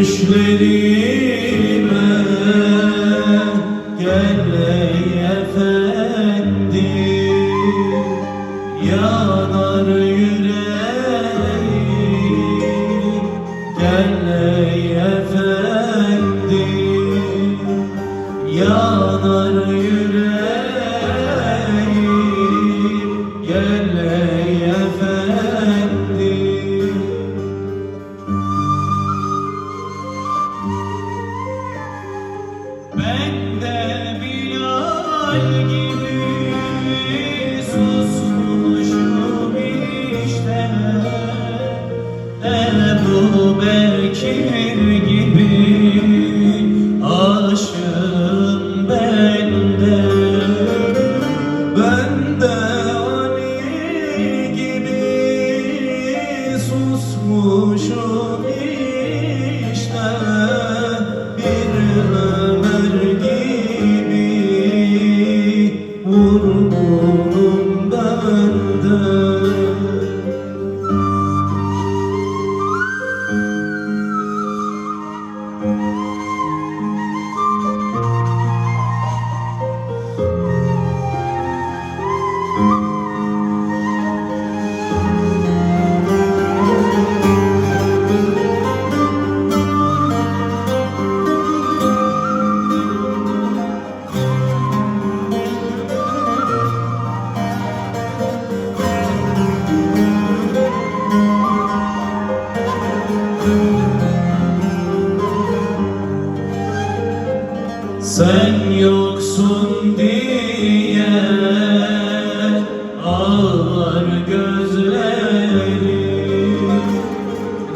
düşlerime gel ey efendim, yanar yüreğim, gel ey efendim, yanar yüreğim, gel ey efendim. Ben de Bilal gibi susmuşum işte, Ebu Bekir gibi aşığım ben de. Ben de Ali gibi susmuşum işte, bir Ömer gibi vurgunum ben de. Sen yoksun diye ağlar gözlerim,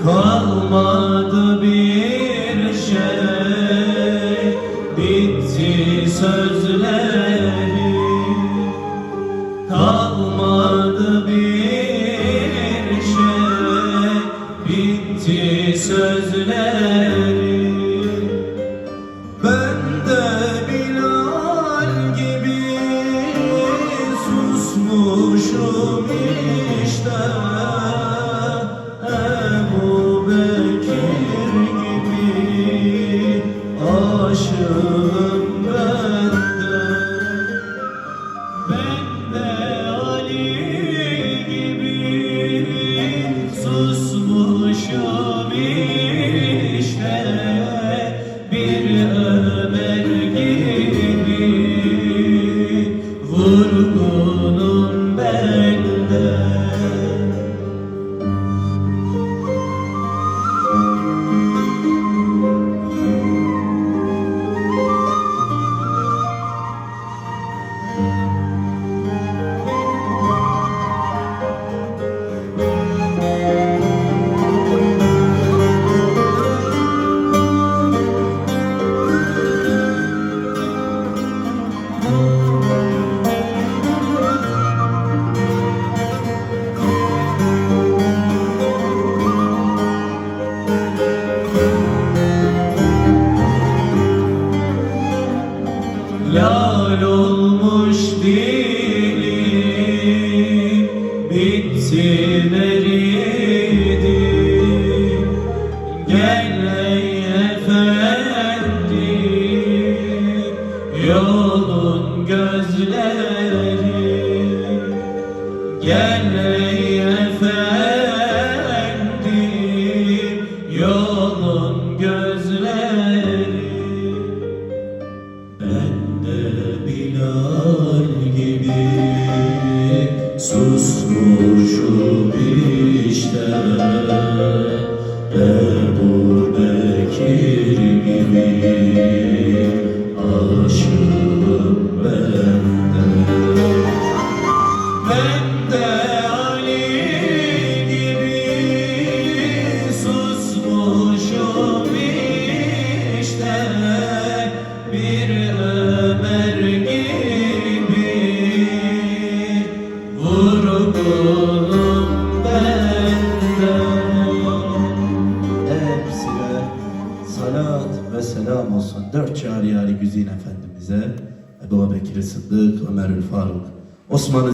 kalmadı bir şey, bitti sözlerim. Kalmadı bir şey, bitti sözlerim. Ben de Bilal gibi susmuşum işte, Ebu Bekir gibi aşığım ben de. Ben de Ali gibi susmuşum işte, bir Ömer gibi vurgunum ben de. Lal olmuş dilim, bitti eridi. Gel ey efendim, yolun gözleri. Gel ey efendim, yolun gözleri. Ben de Bilal gibi susmuşum işte, Ebu Bekir gibi aşığım ben de. Ben de Ali gibi susmuşum işte, bir Ömer gibi vurgunum ben de. Hepsine salat ve selam olsun. 4 Cariyali Güzin Efendimiz'e, Ebu Bekir Sıddık, Ömerül Faruk, Osman